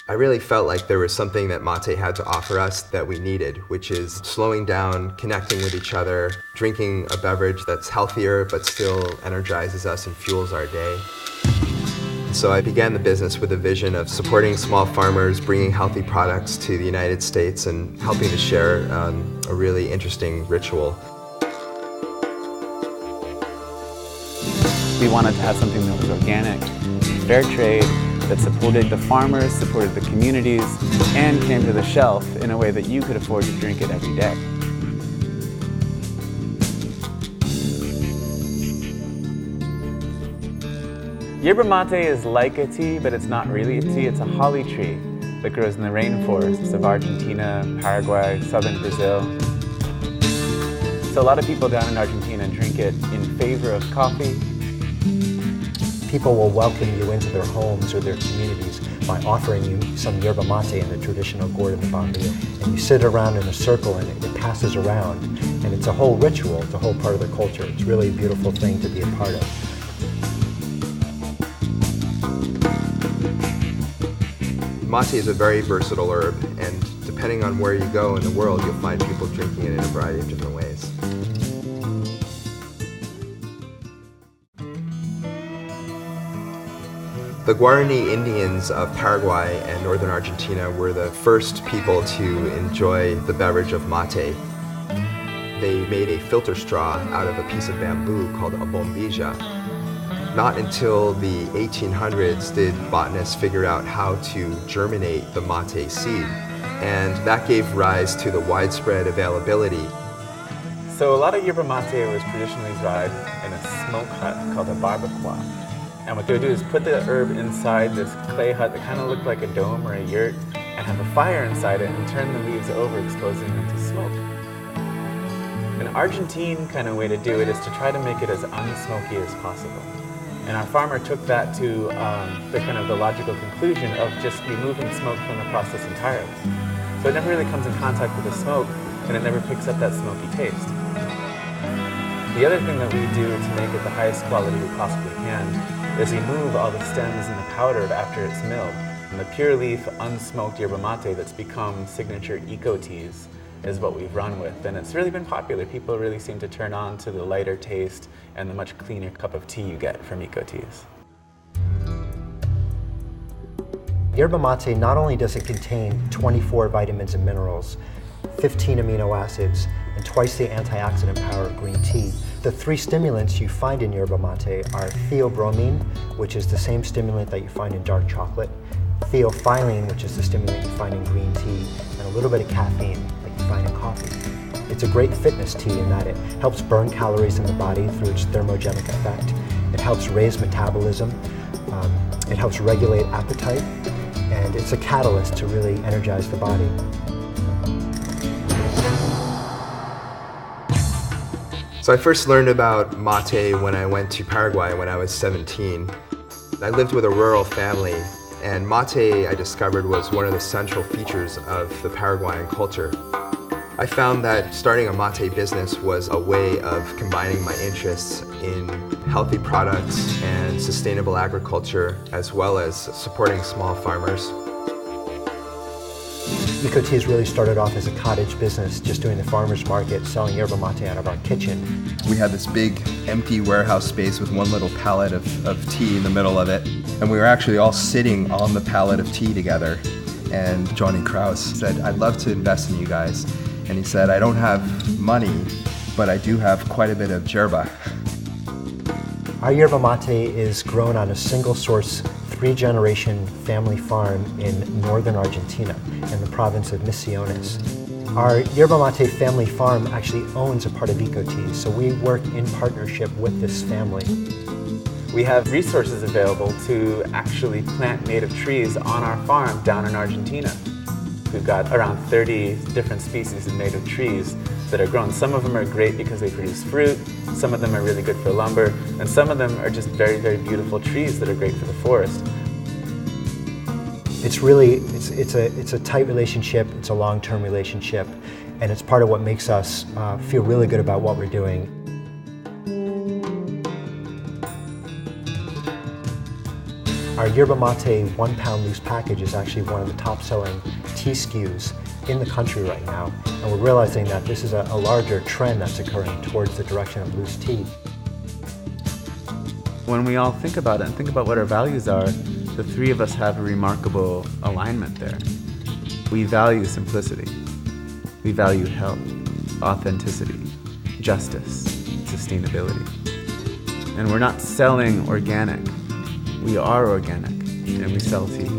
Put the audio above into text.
I really felt like there was something that mate had to offer us that we needed, which is slowing down, connecting with each other, drinking a beverage that's healthier but still energizes us and fuels our day. So I began the business with a vision of supporting small farmers, bringing healthy products to the United States, and helping to share a really interesting ritual. We wanted to have something that was organic, fair trade, that supported the farmers, supported the communities, and came to the shelf in a way that you could afford to drink it every day. Yerba mate is like a tea, but it's not really a tea. It's a holly tree that grows in the rainforests of Argentina, Paraguay, southern Brazil. So a lot of people down in Argentina drink it in favor of coffee. People will welcome you into their homes or their communities by offering you some yerba mate in the traditional gourd and the bombilla. And you sit around in a circle and it passes around. And it's a whole ritual, it's a whole part of the culture. It's really a beautiful thing to be a part of. Mate is a very versatile herb, and depending on where you go in the world, you'll find people drinking it in a variety of different ways. The Guarani Indians of Paraguay and northern Argentina were the first people to enjoy the beverage of mate. They made a filter straw out of a piece of bamboo called a bombilla. Not until the 1800s did botanists figure out how to germinate the mate seed, and that gave rise to the widespread availability. So a lot of yerba mate was traditionally dried in a smoke hut called a barbacoa. And what they would do is put the herb inside this clay hut that kind of looked like a dome or a yurt, and have a fire inside it and turn the leaves over, exposing them to smoke. An Argentine kind of way to do it is to try to make it as unsmoky as possible. And our farmer took that to the logical conclusion of just removing smoke from the process entirely. So it never really comes in contact with the smoke, and it never picks up that smoky taste. The other thing that we do to make it the highest quality we possibly can is remove all the stems and the powder after it's milled. And the pure leaf, unsmoked yerba mate that's become signature eco teas is what we've run with. And it's really been popular. People really seem to turn on to the lighter taste and the much cleaner cup of tea you get from eco teas. Yerba mate, not only does it contain 24 vitamins and minerals, 15 amino acids, and twice the antioxidant power of green tea. The three stimulants you find in yerba mate are theobromine, which is the same stimulant that you find in dark chocolate, theophylline, which is the stimulant you find in green tea, and a little bit of caffeine that you find in coffee. It's a great fitness tea in that it helps burn calories in the body through its thermogenic effect. It helps raise metabolism, it helps regulate appetite, and it's a catalyst to really energize the body. So I first learned about mate when I went to Paraguay when I was 17. I lived with a rural family, and mate, I discovered, was one of the central features of the Paraguayan culture. I found that starting a mate business was a way of combining my interests in healthy products and sustainable agriculture, as well as supporting small farmers. Eco Teas really started off as a cottage business, just doing the farmer's market, selling yerba mate out of our kitchen. We had this big empty warehouse space with one little pallet of tea in the middle of it, and we were actually all sitting on the pallet of tea together. And Johnny Kraus said, "I'd love to invest in you guys." And he said, "I don't have money, but I do have quite a bit of yerba." Our yerba mate is grown on a single source, 3-generation family farm in northern Argentina in the province of Misiones. Our yerba mate family farm actually owns a part of Eco Teas, so we work in partnership with this family. We have resources available to actually plant native trees on our farm down in Argentina. We've got around 30 different species of native trees that are grown. Some of them are great because they produce fruit, some of them are really good for lumber, and some of them are just very, very beautiful trees that are great for the forest. It's really, it's a tight relationship, it's a long-term relationship, and it's part of what makes us feel really good about what we're doing. Our Our yerba mate 1 pound loose package is actually one of the top selling tea SKUs in the country right now. And we're realizing that this is a larger trend that's occurring towards the direction of loose tea. When we all think about it and think about what our values are, the three of us have a remarkable alignment there. We value simplicity. We value health, authenticity, justice, sustainability. And we're not selling organic. We are organic, and we sell tea.